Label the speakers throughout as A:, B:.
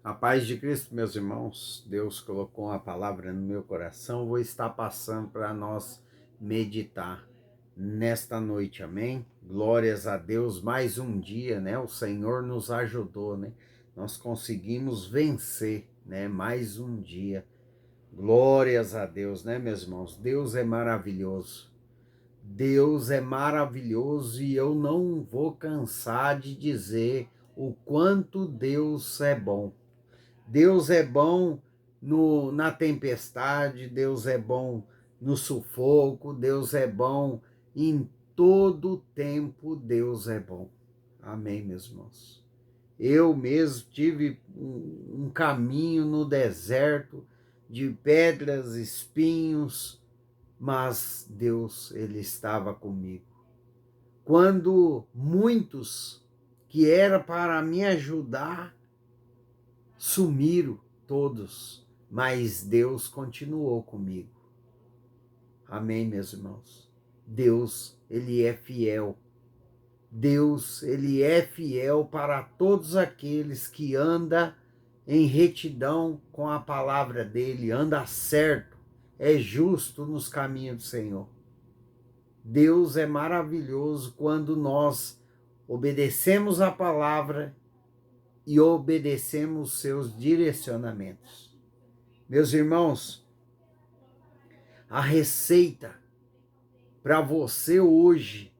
A: A paz de Cristo, meus irmãos, Deus colocou uma palavra no meu coração, vou estar passando para nós meditar nesta noite, amém? Glórias a Deus, mais um dia, né? O Senhor nos ajudou, né? Nós conseguimos vencer, né? Mais um dia. Glórias a Deus, né, meus irmãos? Deus é maravilhoso. Deus é maravilhoso e eu não vou cansar de dizer o quanto Deus é bom. Deus é bom na tempestade, Deus é bom no sufoco, Deus é bom em todo tempo, Deus é bom. Amém, meus irmãos. Eu mesmo tive um caminho no deserto de pedras, espinhos, mas Deus, Ele estava comigo. Quando muitos que era para me ajudar sumiram todos, mas Deus continuou comigo. Amém, meus irmãos? Deus, Ele é fiel. Deus, Ele é fiel para todos aqueles que andam em retidão com a palavra dEle, anda certo, é justo nos caminhos do Senhor. Deus é maravilhoso quando nós obedecemos a palavra e obedecemos seus direcionamentos. Meus irmãos, a receita para você hoje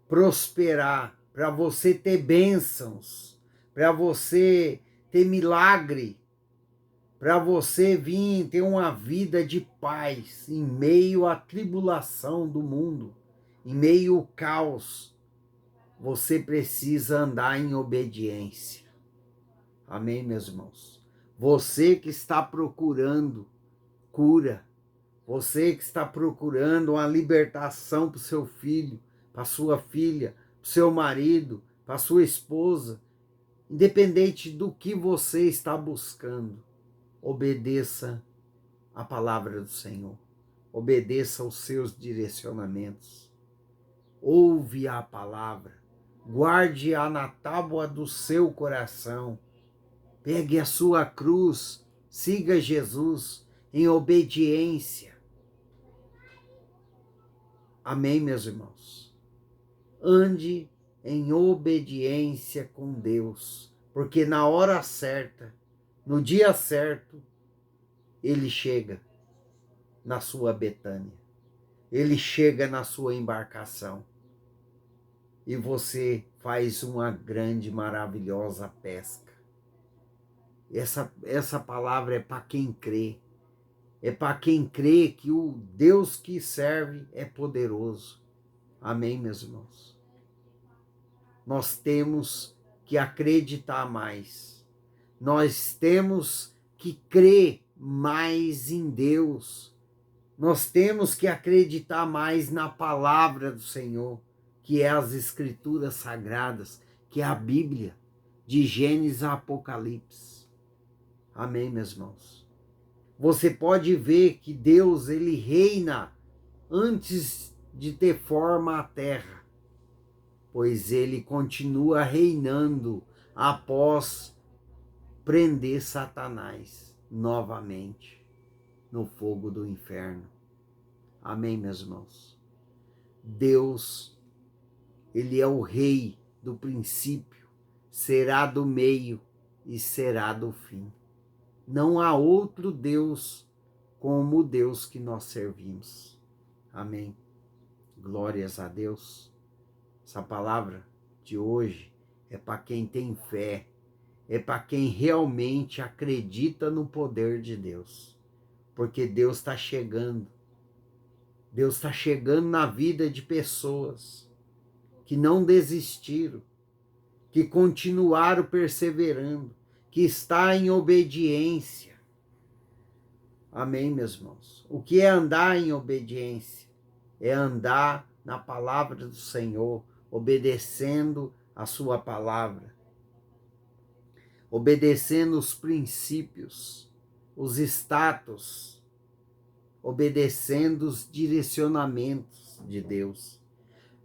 A: prosperar, para você ter bênçãos, para você ter milagre, para você vir ter uma vida de paz em meio à tribulação do mundo, em meio ao caos, você precisa andar em obediência. Amém, meus irmãos? Você que está procurando cura, você que está procurando uma libertação para o seu filho, para a sua filha, para o seu marido, para a sua esposa, independente do que você está buscando, obedeça a palavra do Senhor, obedeça aos seus direcionamentos, ouve a palavra, guarde-a na tábua do seu coração, pegue a sua cruz, siga Jesus em obediência. Amém, meus irmãos? Ande em obediência com Deus, porque na hora certa, no dia certo, Ele chega na sua Betânia, Ele chega na sua embarcação e você faz uma grande, maravilhosa pesca. Essa palavra é para quem crê. É para quem crê que o Deus que serve é poderoso. Amém, meus irmãos? Nós temos que acreditar mais. Nós temos que crer mais em Deus. Nós temos que acreditar mais na palavra do Senhor, que é as Escrituras Sagradas, que é a Bíblia, de Gênesis a Apocalipse. Amém, meus irmãos? Você pode ver que Deus, Ele reina antes de ter forma a terra, pois Ele continua reinando após prender Satanás novamente no fogo do inferno. Amém, meus irmãos? Deus, Ele é o rei do princípio, será do meio e será do fim. Não há outro Deus como o Deus que nós servimos. Amém. Glórias a Deus. Essa palavra de hoje é para quem tem fé, é para quem realmente acredita no poder de Deus. Porque Deus está chegando. Deus está chegando na vida de pessoas que não desistiram, que continuaram perseverando, que está em obediência. Amém, meus irmãos? O que é andar em obediência? É andar na palavra do Senhor, obedecendo a sua palavra, obedecendo os princípios, os status, obedecendo os direcionamentos de Deus.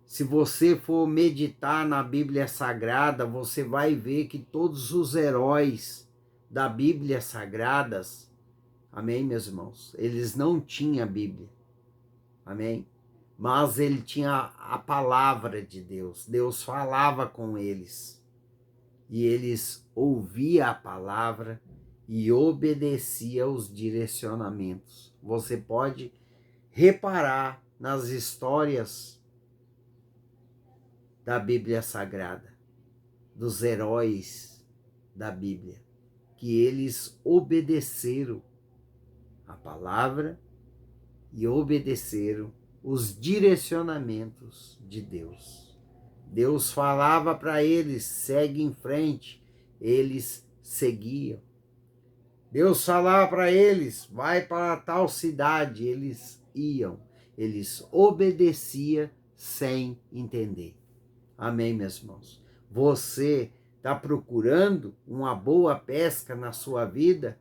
A: Se você for meditar na Bíblia Sagrada, você vai ver que todos os heróis da Bíblia Sagradas, amém, meus irmãos? Eles não tinham a Bíblia, amém? Mas ele tinha a palavra de Deus. Deus falava com eles. E eles ouviam a palavra e obedeciam os direcionamentos. Você pode reparar nas histórias da Bíblia Sagrada, dos heróis da Bíblia, que eles obedeceram a palavra e obedeceram os direcionamentos de Deus. Deus falava para eles, segue em frente, eles seguiam. Deus falava para eles, vai para tal cidade, eles iam. Eles obedeciam sem entender. Amém, meus irmãos? Você está procurando uma boa pesca na sua vida?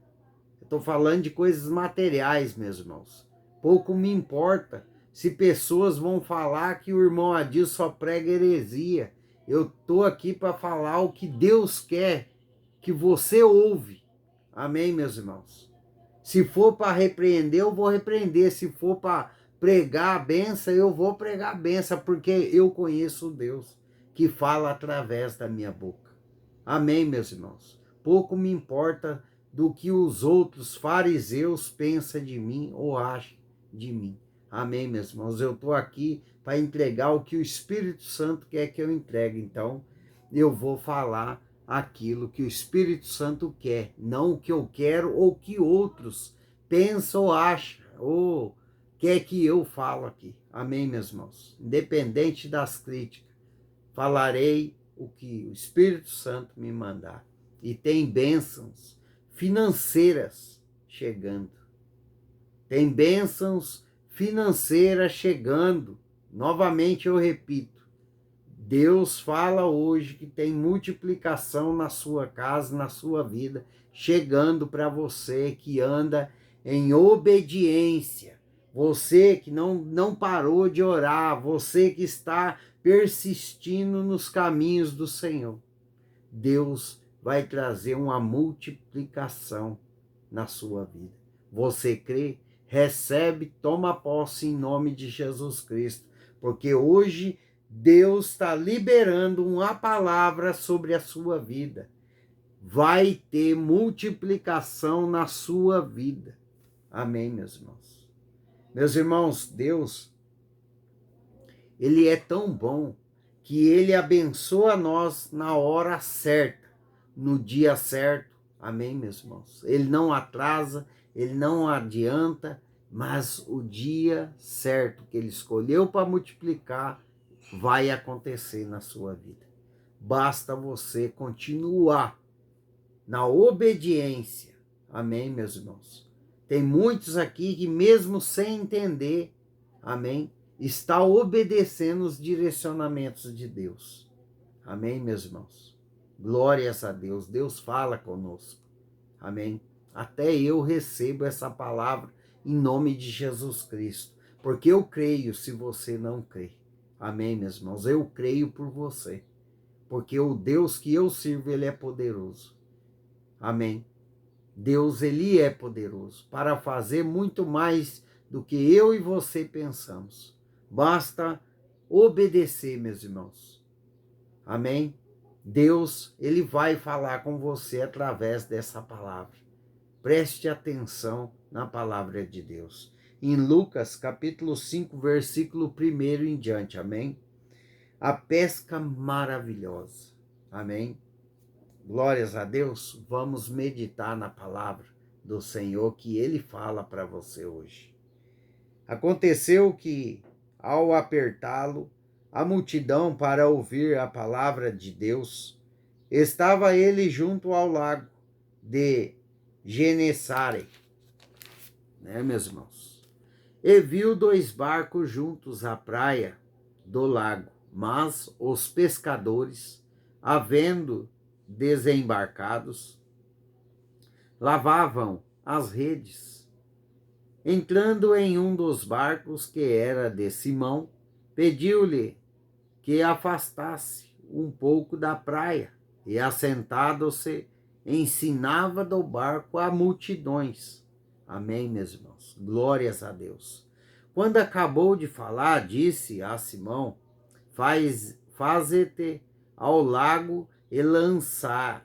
A: Eu estou falando de coisas materiais, meus irmãos. Pouco me importa se pessoas vão falar que o irmão Adilson só prega heresia. Eu estou aqui para falar o que Deus quer que você ouve. Amém, meus irmãos? Se for para repreender, eu vou repreender. Se for para pregar a benção, eu vou pregar a benção, porque eu conheço o Deus que fala através da minha boca. Amém, meus irmãos? Pouco me importa do que os outros fariseus pensam de mim ou acham de mim. Amém, meus irmãos? Eu estou aqui para entregar o que o Espírito Santo quer que eu entregue. Então, eu vou falar aquilo que o Espírito Santo quer, não o que eu quero ou que outros pensam ou acham, ou quer que eu falo aqui. Amém, meus irmãos? Independente das críticas, falarei o que o Espírito Santo me mandar. E tem bênçãos financeiras chegando. Tem bênçãos financeiras chegando. Novamente eu repito, Deus fala hoje que tem multiplicação na sua casa, na sua vida, chegando para você que anda em obediência. Você que não parou de orar, você que está persistindo nos caminhos do Senhor. Deus vai trazer uma multiplicação na sua vida. Você crê? Recebe, toma posse em nome de Jesus Cristo, porque hoje Deus está liberando uma palavra sobre a sua vida. Vai ter multiplicação na sua vida. Amém, meus irmãos? Meus irmãos, Deus, Ele é tão bom que Ele abençoa nós na hora certa, no dia certo. Amém, meus irmãos? Ele não atrasa, Ele não adianta, mas o dia certo que Ele escolheu para multiplicar vai acontecer na sua vida. Basta você continuar na obediência. Amém, meus irmãos? Tem muitos aqui que mesmo sem entender, amém, está obedecendo os direcionamentos de Deus. Amém, meus irmãos? Glórias a Deus. Deus fala conosco. Amém? Até eu recebo essa palavra em nome de Jesus Cristo. Porque eu creio se você não crê. Amém, meus irmãos? Eu creio por você. Porque o Deus que eu sirvo, Ele é poderoso. Amém? Deus, Ele é poderoso para fazer muito mais do que eu e você pensamos. Basta obedecer, meus irmãos. Amém? Deus, Ele vai falar com você através dessa palavra. Preste atenção na palavra de Deus. Em Lucas, capítulo 5, versículo 1 em diante. Amém? A pesca maravilhosa. Amém? Glórias a Deus. Vamos meditar na palavra do Senhor que Ele fala para você hoje. Aconteceu que, ao apertá-lo, a multidão para ouvir a palavra de Deus, estava ele junto ao lago de Genesare, meus irmãos? E viu 2 barcos juntos à praia do lago, mas os pescadores, havendo desembarcados, lavavam as redes. Entrando em um dos barcos, que era de Simão, pediu-lhe que afastasse um pouco da praia, e assentado-se ensinava do barco a multidões. Amém, meus irmãos? Glórias a Deus. Quando acabou de falar, disse a Simão: Faze-te ao lago e lançai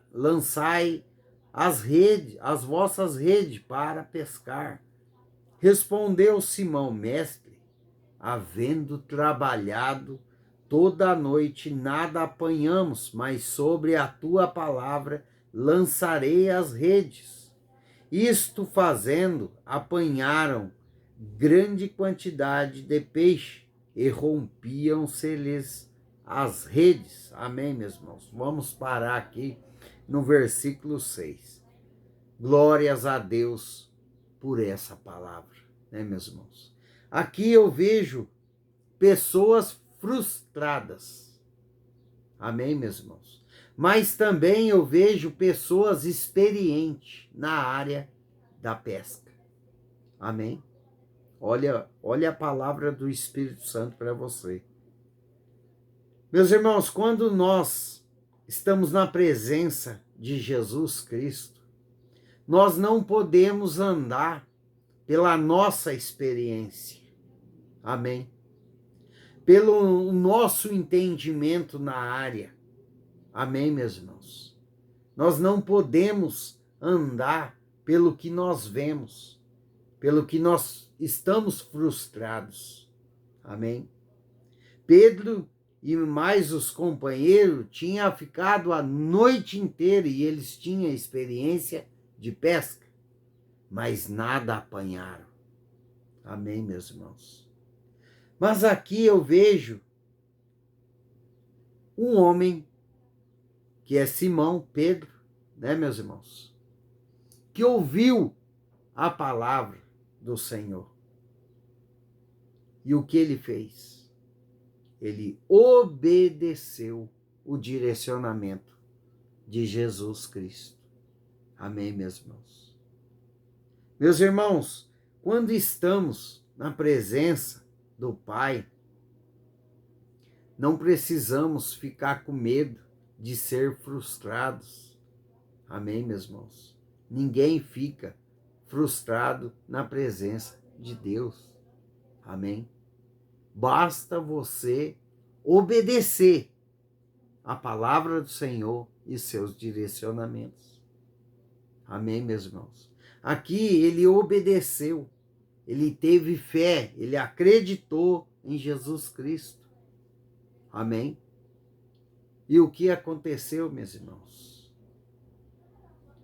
A: as vossas redes para pescar. Respondeu Simão: Mestre, havendo trabalhado toda a noite, nada apanhamos, mas sobre a tua palavra lançarei as redes. Isto fazendo, apanharam grande quantidade de peixe e rompiam-se-lhes as redes. Amém, meus irmãos? Vamos parar aqui no versículo 6. Glórias a Deus por essa palavra, né, meus irmãos? Aqui eu vejo pessoas frustradas. Amém, meus irmãos? Mas também eu vejo pessoas experientes na área da pesca. Amém? Olha a palavra do Espírito Santo para você. Meus irmãos, quando nós estamos na presença de Jesus Cristo, nós não podemos andar pela nossa experiência. Amém? Pelo nosso entendimento na área. Amém, meus irmãos? Nós não podemos andar pelo que nós vemos, pelo que nós estamos frustrados. Amém? Pedro e mais os companheiros tinham ficado a noite inteira e eles tinham experiência de pesca, mas nada apanharam. Amém, meus irmãos? Mas aqui eu vejo um homem que é Simão Pedro, né, meus irmãos? Que ouviu a palavra do Senhor. E o que ele fez? Ele obedeceu o direcionamento de Jesus Cristo. Amém, meus irmãos? Meus irmãos, quando estamos na presença do Pai, não precisamos ficar com medo de ser frustrados. Amém, meus irmãos? Ninguém fica frustrado na presença de Deus. Amém? Basta você obedecer a palavra do Senhor e seus direcionamentos. Amém, meus irmãos? Aqui ele obedeceu, ele teve fé, ele acreditou em Jesus Cristo. Amém? E o que aconteceu, meus irmãos?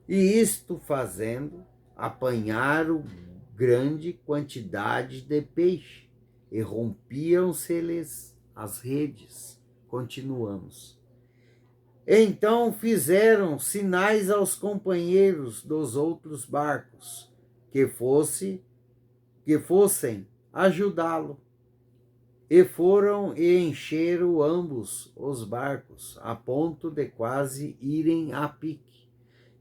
A: E isto fazendo, apanharam grande quantidade de peixe e rompiam-se-lhes as redes. Continuamos. Então fizeram sinais aos companheiros dos outros barcos que fossem ajudá-lo. E foram e encheram ambos os barcos, a ponto de quase irem a pique.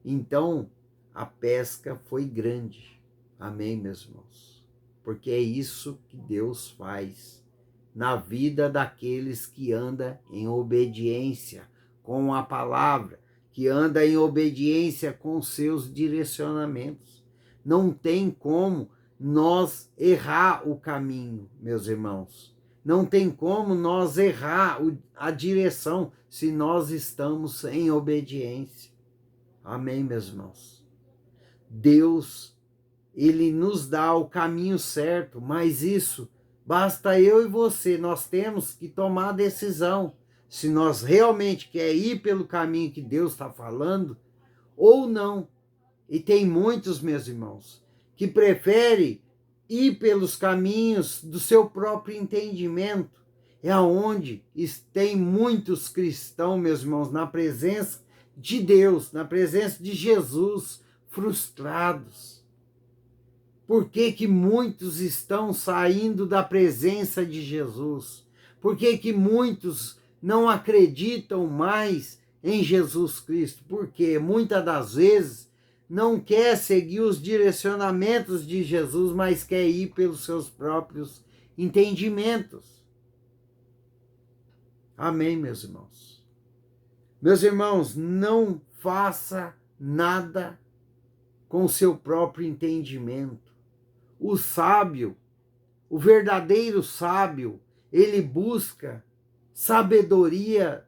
A: Então, a pesca foi grande. Amém, meus irmãos? Porque é isso que Deus faz na vida daqueles que andam em obediência com a palavra, que andam em obediência com seus direcionamentos. Não tem como nós errar o caminho, meus irmãos. Não tem como nós errar a direção se nós estamos em obediência. Amém, meus irmãos? Deus, ele nos dá o caminho certo, mas isso, basta eu e você, nós temos que tomar a decisão. Se nós realmente queremos ir pelo caminho que Deus está falando, ou não. E tem muitos, meus irmãos, que preferem ir pelos caminhos do seu próprio entendimento. É onde tem muitos cristãos, meus irmãos, na presença de Deus, na presença de Jesus, frustrados. Por que que muitos estão saindo da presença de Jesus? Por que que muitos não acreditam mais em Jesus Cristo? Porque muitas das vezes não quer seguir os direcionamentos de Jesus, mas quer ir pelos seus próprios entendimentos. Amém, meus irmãos? Meus irmãos, não faça nada com seu próprio entendimento. O sábio, o verdadeiro sábio, ele busca sabedoria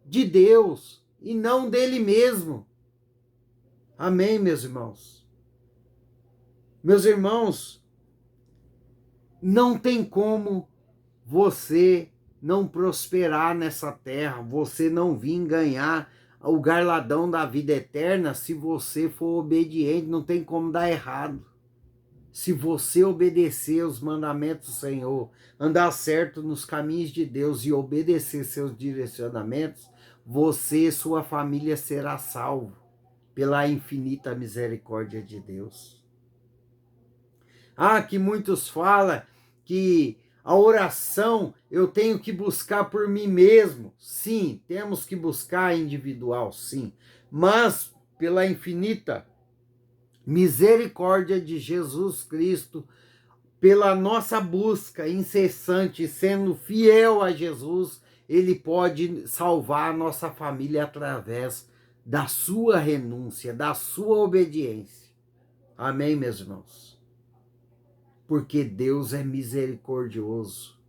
A: de Deus e não dele mesmo. Amém, meus irmãos? Meus irmãos, não tem como você não prosperar nessa terra, você não vir ganhar o galardão da vida eterna se você for obediente, não tem como dar errado. Se você obedecer os mandamentos do Senhor, andar certo nos caminhos de Deus e obedecer seus direcionamentos, você e sua família será salvo pela infinita misericórdia de Deus. Que muitos falam que a oração eu tenho que buscar por mim mesmo. Sim, temos que buscar individual, sim. Mas pela infinita misericórdia de Jesus Cristo, pela nossa busca incessante, sendo fiel a Jesus, ele pode salvar a nossa família através da sua renúncia, da sua obediência. Amém, meus irmãos? Porque Deus é misericordioso.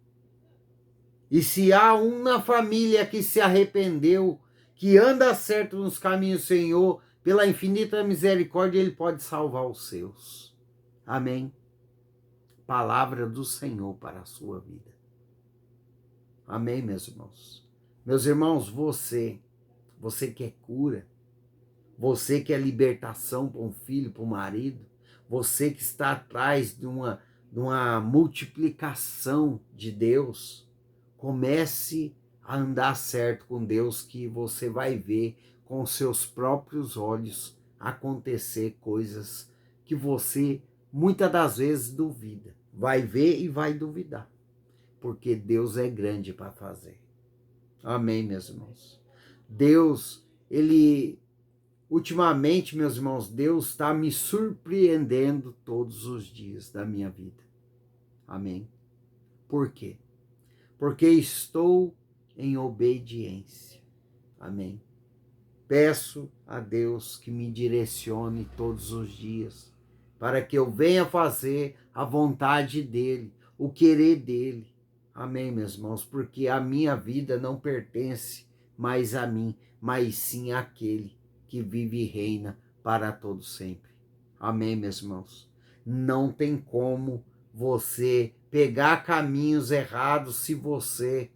A: E se há um na família que se arrependeu, que anda certo nos caminhos do Senhor, pela infinita misericórdia, ele pode salvar os seus. Amém? Palavra do Senhor para a sua vida. Amém, meus irmãos? Meus irmãos, você quer cura, você quer libertação para um filho, para um marido, você que está atrás de uma multiplicação de Deus, comece a andar certo com Deus, que você vai ver com seus próprios olhos acontecer coisas que você muitas das vezes duvida. Vai ver e vai duvidar, porque Deus é grande para fazer. Amém, meus irmãos? Deus, ultimamente, meus irmãos, Deus está me surpreendendo todos os dias da minha vida. Amém? Por quê? Porque estou em obediência. Amém? Peço a Deus que me direcione todos os dias, para que eu venha fazer a vontade dEle, o querer dEle. Amém, meus irmãos? Porque a minha vida não pertence mais a mim, mas sim àquele que vive e reina para todo sempre. Amém, meus irmãos? Não tem como você pegar caminhos errados se você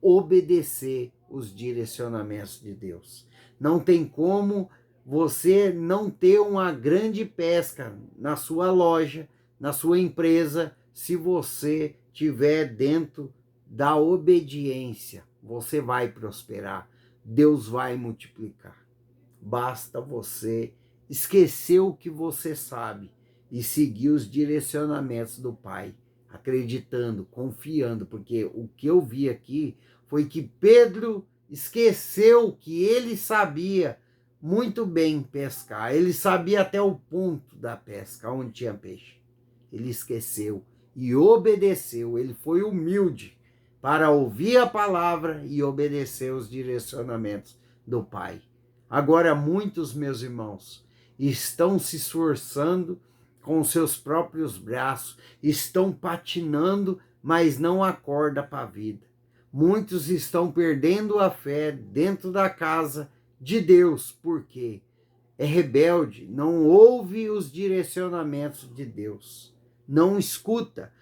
A: obedecer os direcionamentos de Deus. Não tem como você não ter uma grande pesca na sua loja, na sua empresa, se você estiver dentro da obediência. Você vai prosperar, Deus vai multiplicar. Basta você esquecer o que você sabe e seguir os direcionamentos do Pai, acreditando, confiando, porque o que eu vi aqui foi que Pedro esqueceu que ele sabia muito bem pescar, ele sabia até o ponto da pesca, onde tinha peixe. Ele esqueceu e obedeceu, ele foi humilde para ouvir a palavra e obedecer os direcionamentos do Pai. Agora, muitos, meus irmãos, estão se esforçando com seus próprios braços, estão patinando, mas não acordam para a vida. Muitos estão perdendo a fé dentro da casa de Deus, porque é rebelde, não ouve os direcionamentos de Deus, não escuta,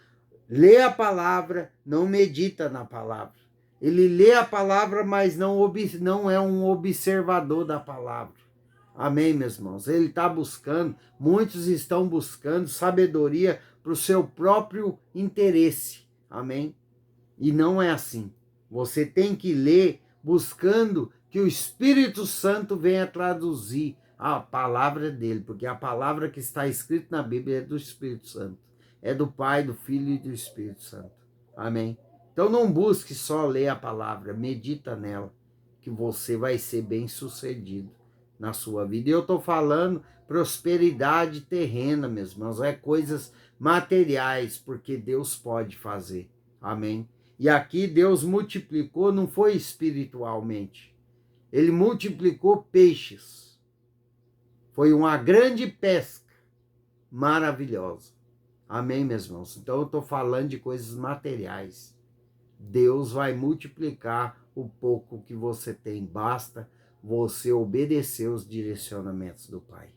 A: lê a palavra, não medita na palavra. Ele lê a palavra, mas não é um observador da palavra. Amém, meus irmãos? Ele está buscando, muitos estão buscando sabedoria para o seu próprio interesse. Amém? E não é assim. Você tem que ler buscando que o Espírito Santo venha traduzir a palavra dele, porque a palavra que está escrita na Bíblia é do Espírito Santo. É do Pai, do Filho e do Espírito Santo. Amém? Então não busque só ler a palavra, medita nela, que você vai ser bem sucedido na sua vida. E eu estou falando prosperidade terrena, meus irmãos, é coisas materiais, porque Deus pode fazer. Amém? E aqui Deus multiplicou, não foi espiritualmente. Ele multiplicou peixes. Foi uma grande pesca maravilhosa. Amém, meus irmãos? Então eu estou falando de coisas materiais. Deus vai multiplicar o pouco que você tem. Basta você obedecer os direcionamentos do Pai.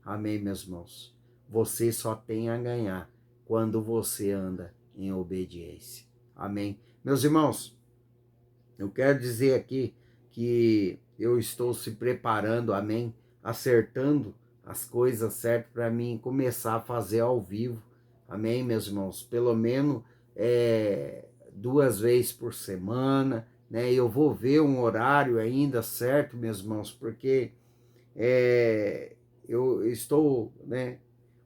A: Amém, meus irmãos? Você só tem a ganhar quando você anda em obediência. Amém? Meus irmãos, eu quero dizer aqui que eu estou se preparando, amém? Acertando as coisas certas para mim começar a fazer ao vivo. Amém, meus irmãos? Pelo menos 2 vezes por semana, né? Eu vou ver um horário ainda certo, meus irmãos, porque eu estou, né,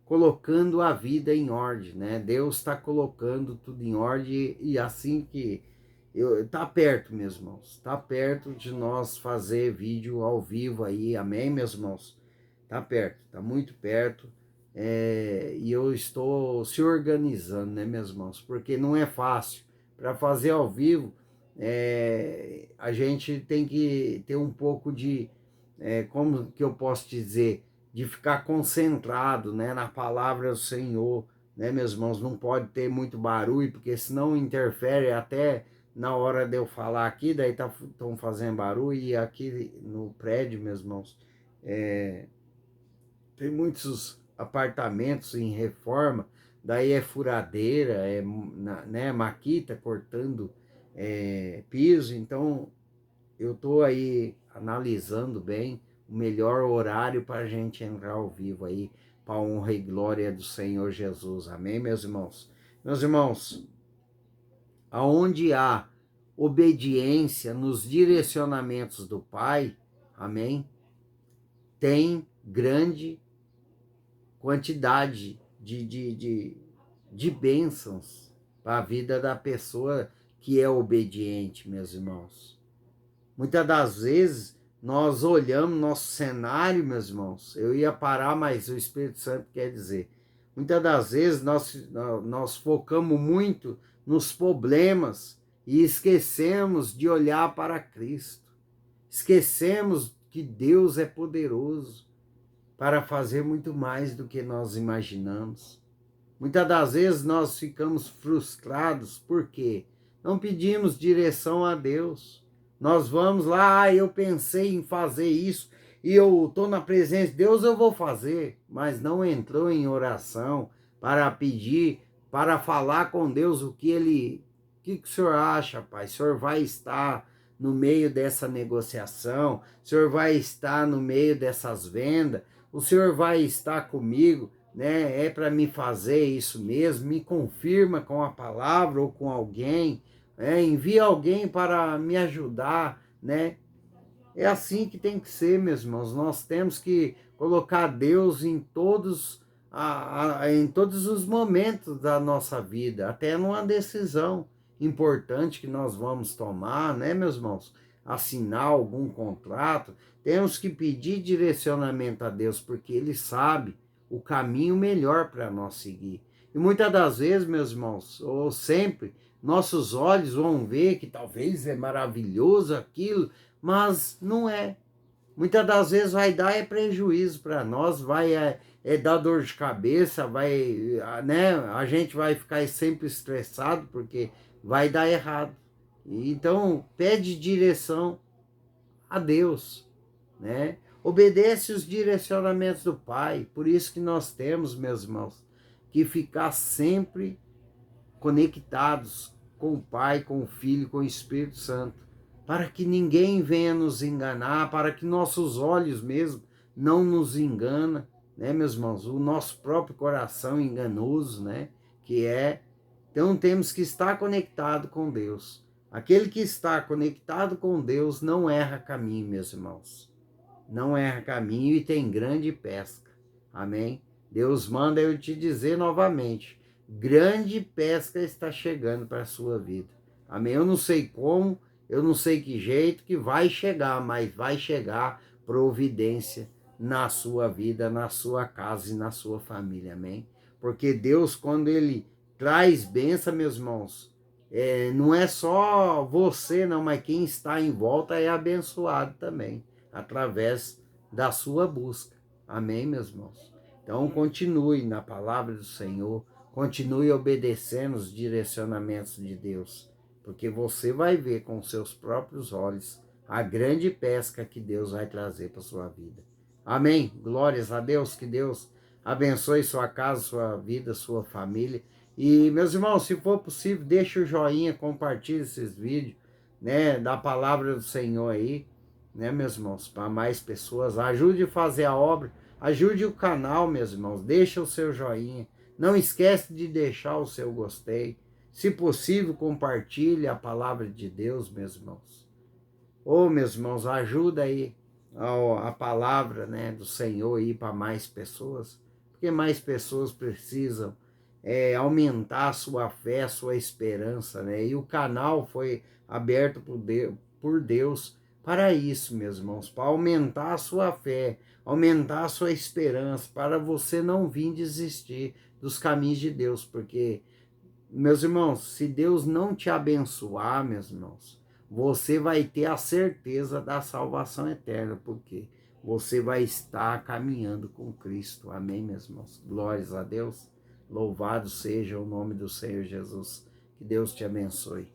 A: colocando a vida em ordem, né? Deus está colocando tudo em ordem e assim que tá perto, meus irmãos, tá perto de nós fazer vídeo ao vivo aí, amém, meus irmãos? Tá perto, tá muito perto, e eu estou se organizando, né, meus irmãos? Porque não é fácil. Para fazer ao vivo, a gente tem que ter um pouco de, como que eu posso dizer, de ficar concentrado, né, na palavra do Senhor, né, meus irmãos? Não pode ter muito barulho, porque senão interfere até na hora de eu falar aqui, daí estão fazendo barulho, e aqui no prédio, meus irmãos, tem muitos apartamentos em reforma, daí é furadeira, né, maquita cortando piso, então eu estou aí analisando bem o melhor horário para a gente entrar ao vivo aí, para a honra e glória do Senhor Jesus. Amém, meus irmãos? Meus irmãos, aonde há obediência nos direcionamentos do Pai, amém, tem grande quantidade de bênçãos para a vida da pessoa que é obediente, meus irmãos. Muitas das vezes nós olhamos nosso cenário, meus irmãos, eu ia parar, mas o Espírito Santo quer dizer, muitas das vezes nós focamos muito nos problemas e esquecemos de olhar para Cristo. Esquecemos que Deus é poderoso para fazer muito mais do que nós imaginamos. Muitas das vezes nós ficamos frustrados porque não pedimos direção a Deus. Nós vamos lá, eu pensei em fazer isso e eu estou na presença de Deus, eu vou fazer, mas não entrou em oração para pedir, para falar com Deus o que o senhor acha, Pai? O senhor vai estar no meio dessa negociação? O senhor vai estar no meio dessas vendas? O senhor vai estar comigo, né? É para me fazer isso mesmo? Me confirma com a palavra ou com alguém, envia alguém para me ajudar, né? É assim que tem que ser, meus irmãos. Nós temos que colocar Deus em em todos os momentos da nossa vida, até numa decisão importante que nós vamos tomar, né, meus irmãos? Assinar algum contrato, temos que pedir direcionamento a Deus, porque Ele sabe o caminho melhor para nós seguir. E muitas das vezes, meus irmãos, ou sempre, nossos olhos vão ver que talvez é maravilhoso aquilo, mas não é. Muitas das vezes vai dar prejuízo para nós, vai dar dor de cabeça, né? A gente vai ficar sempre estressado porque vai dar errado. Então, pede direção a Deus, né? Obedece os direcionamentos do Pai. Por isso que nós temos, meus irmãos, que ficar sempre conectados com o Pai, com o Filho, com o Espírito Santo, para que ninguém venha nos enganar, para que nossos olhos mesmo não nos engana, né, meus irmãos? O nosso próprio coração enganoso, né, que é. Então temos que estar conectado com Deus. Aquele que está conectado com Deus não erra caminho, meus irmãos. Não erra caminho e tem grande pesca. Amém? Deus manda eu te dizer novamente, grande pesca está chegando para a sua vida. Amém? Eu não sei como, eu não sei que jeito que vai chegar, mas vai chegar providência na sua vida, na sua casa e na sua família. Amém? Porque Deus, quando Ele traz bênção, meus irmãos, não é só você, não, mas quem está em volta é abençoado também, através da sua busca. Amém, meus irmãos? Então, continue na palavra do Senhor, continue obedecendo os direcionamentos de Deus, porque você vai ver com seus próprios olhos a grande pesca que Deus vai trazer para sua vida. Amém? Glórias a Deus, que Deus abençoe sua casa, sua vida, sua família. E, meus irmãos, se for possível, deixe o joinha, compartilhe esses vídeos, né, da palavra do Senhor aí, né, meus irmãos, para mais pessoas. Ajude a fazer a obra, ajude o canal, meus irmãos. Deixa o seu joinha. Não esquece de deixar o seu gostei. Se possível, compartilhe a palavra de Deus, meus irmãos. Ô, meus irmãos, ajuda aí a palavra, né, do Senhor aí para mais pessoas, porque mais pessoas precisam aumentar a sua fé, a sua esperança, né? E o canal foi aberto por Deus para isso, meus irmãos, para aumentar a sua fé, aumentar a sua esperança, para você não vir desistir dos caminhos de Deus, porque, meus irmãos, se Deus não te abençoar, meus irmãos, você vai ter a certeza da salvação eterna, porque você vai estar caminhando com Cristo. Amém, meus irmãos? Glórias a Deus. Louvado seja o nome do Senhor Jesus. Que Deus te abençoe.